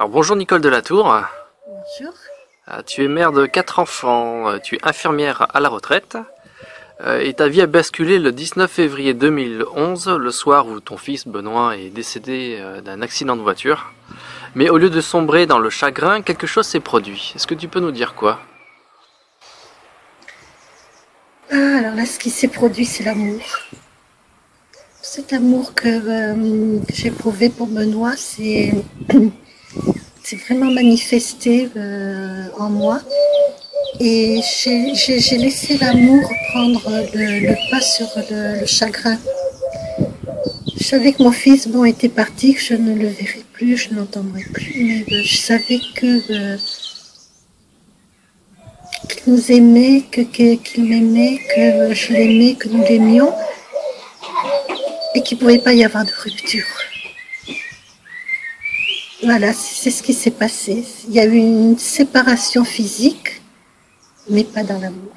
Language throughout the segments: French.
Alors bonjour Nicole Delatour, Bonjour. tu es mère de 4 enfants, tu es infirmière à la retraite et ta vie a basculé le 19 février 2011, le soir où ton fils Benoît est décédé d'un accident de voiture. Mais au lieu de sombrer dans le chagrin, quelque chose s'est produit. Est-ce que tu peux nous dire quoi? Alors là, ce qui s'est produit, c'est l'amour. Cet amour que j'ai éprouvé pour Benoît, c'est vraiment manifesté en moi. Et j'ai laissé l'amour prendre le pas sur le chagrin. Je savais que mon fils, bon, était parti, que je ne le verrais plus, je ne l'entendrais plus, mais je savais qu'il nous aimait, qu'il m'aimait, que je l'aimais, que nous l'aimions, et qu'il ne pouvait pas y avoir de rupture. Voilà, c'est ce qui s'est passé. Il y a eu une séparation physique, mais pas dans l'amour.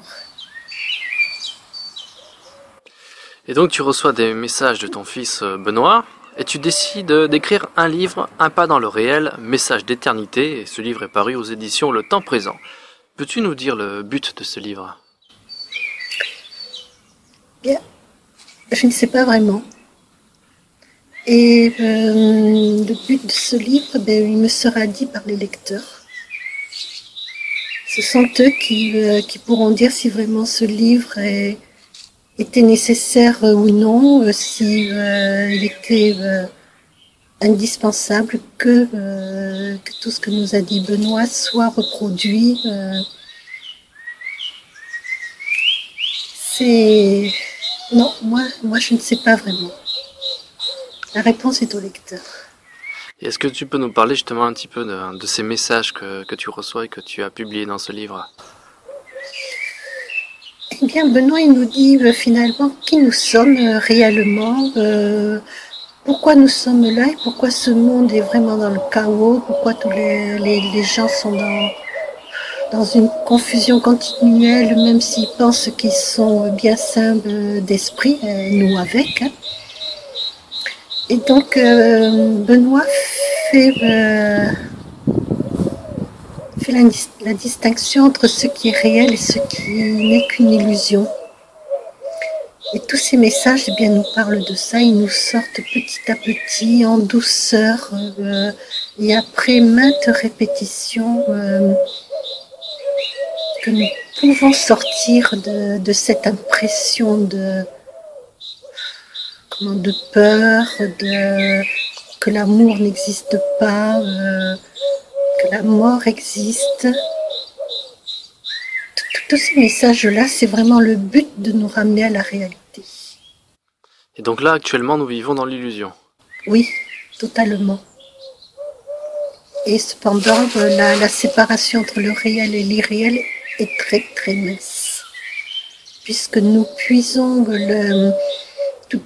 Et donc tu reçois des messages de ton fils Benoît et tu décides d'écrire un livre, Un pas dans le réel, message d'éternité, et ce livre est paru aux éditions Le Temps Présent. Peux-tu nous dire le but de ce livre? Bien, je ne sais pas vraiment. Et le but de ce livre, ben, il me sera dit par les lecteurs. Ce sont eux qui pourront dire si vraiment ce livre était nécessaire ou non, si il était indispensable que tout ce que nous a dit Benoît soit reproduit. C'est... Non, moi je ne sais pas vraiment. La réponse est au lecteur. Et est-ce que tu peux nous parler justement un petit peu de ces messages que tu reçois et que tu as publiés dans ce livre? Eh bien, Benoît, il nous dit finalement qui nous sommes réellement, pourquoi nous sommes là et pourquoi ce monde est vraiment dans le chaos, pourquoi tous les gens sont dans une confusion continuelle, même s'ils pensent qu'ils sont bien sains d'esprit, nous avec. Hein. Et donc, Benoît fait, fait la distinction entre ce qui est réel et ce qui n'est qu'une illusion. Et tous ces messages, eh bien, nous parlent de ça, ils nous sortent petit à petit, en douceur, et après maintes répétitions, que nous pouvons sortir de cette impression de peur, que l'amour n'existe pas, que la mort existe. Tous ces messages-là, c'est vraiment le but de nous ramener à la réalité. Et donc là, actuellement, nous vivons dans l'illusion. Oui, totalement. Et cependant, la séparation entre le réel et l'irréel est très très mince. Puisque nous puisons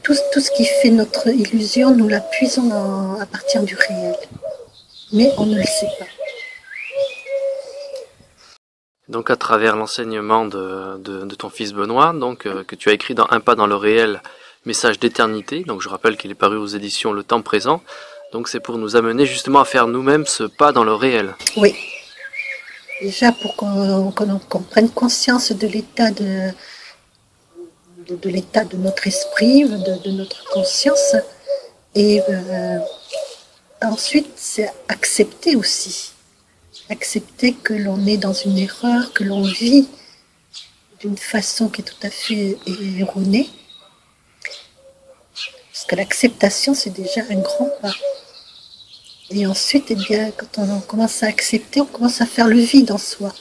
tout ce qui fait notre illusion, nous la puisons à partir du réel. Mais on ne le sait pas. Donc à travers l'enseignement de ton fils Benoît, donc que tu as écrit dans Un pas dans le réel, message d'éternité, donc je rappelle qu'il est paru aux éditions Le Temps Présent, donc c'est pour nous amener justement à faire nous-mêmes ce pas dans le réel. Oui. Déjà pour qu'on prenne conscience de l'état de l'état de notre esprit, de notre conscience. Et ensuite, c'est accepter aussi. Accepter que l'on est dans une erreur, que l'on vit d'une façon qui est tout à fait erronée. Parce que l'acceptation, c'est déjà un grand pas. Et ensuite, eh bien, quand on commence à accepter, on commence à faire le vide en soi.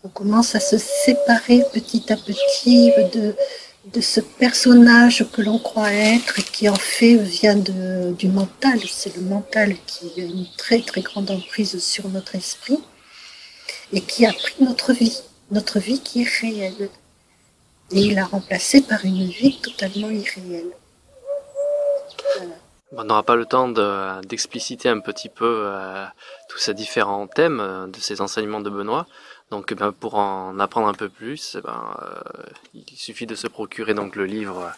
On commence à se séparer petit à petit de ce personnage que l'on croit être et qui en fait vient du mental. C'est le mental qui a une très très grande emprise sur notre esprit et qui a pris notre vie qui est réelle. Et il l'a remplacée par une vie totalement irréelle. Voilà. On n'aura pas le temps d'expliciter un petit peu tous ces différents thèmes de ces enseignements de Benoît. Donc pour en apprendre un peu plus, il suffit de se procurer donc le livre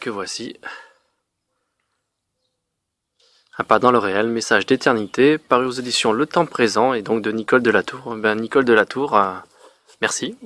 que voici. Un pas dans le réel, message d'éternité, paru aux éditions Le Temps Présent et donc de Nicole Delatour. Ben, Nicole Delatour, merci.